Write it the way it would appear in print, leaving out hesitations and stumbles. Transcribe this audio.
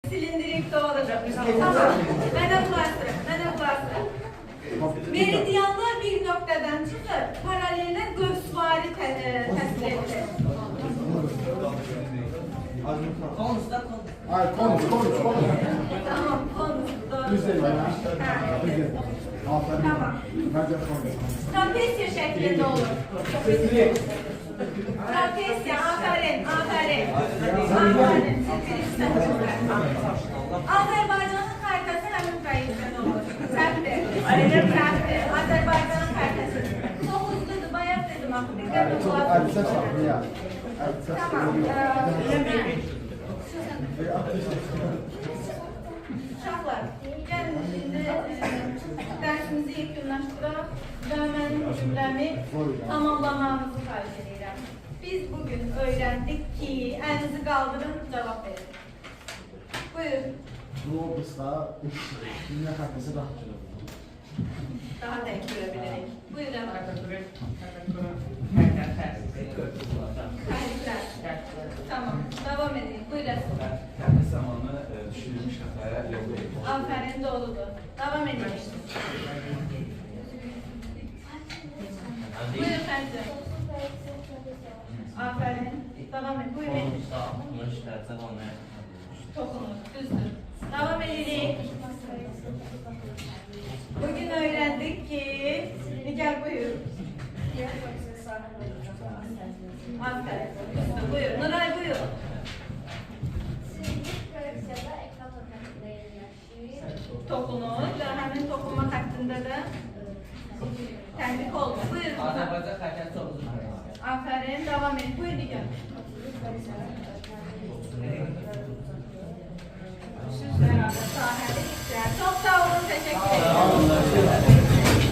Silindirik doğrudur. Tamam. Mənə bulaşdırın. Meridianlar bir noktadan çıxır, paraleline qövsvari təsvir edilir. Konusda konus. Hayır, konus. Tamam, konus. Doğru. Düzdür ya. Düzdür. Aferin. Tamam. Bence konus. Trapezya şeklinde olur. Trapezya, aferin. Azerbaycanın xəritəsi həmin qayıqdan olur. Səhvdir. Azerbaycanın xəritəsi. Çox uzundur, bayaq dedim axı. Diqqətli Çok olaq. elbise çarpı ya. Elbise Tamam. Uşaqlar, gəlin şimdi dərsimizi yekunlaşdıraq və mənim cümləmi tamamlamağınızı xahiş edirəm. Biz bugün öyrəndik ki, əlinizi qaldırın, cavab verin. Buyurun. Globus'ta dünya haritası rahat görüyor. Daha denk görebilirik. Buyurun. Xərclər. Tamam, devam edin. Buyurun. Həmin zamanı düşürülmüş xətaya yol verir. Aferin, doğrudur. Devam edin. Buyurun Xərclər. Aferin. Devam edin. Buyurun. Konusda 60 dərəcə olmaya. Toxunur, düzdür. Devam edirik. Bugün öğrendik ki, Nigar buyur. Aferin. Düzdür, buyur. Nuray buyur. Toxunur və həmin toxunma xəttində də tənbih oldu. Buyur. Azərbaycan xəritəsi çox uzun. Aferin. Devam edin. Buyur Nigar. Siz herhalde sahəli işler. Çok sağ olun, teşekkür ederim.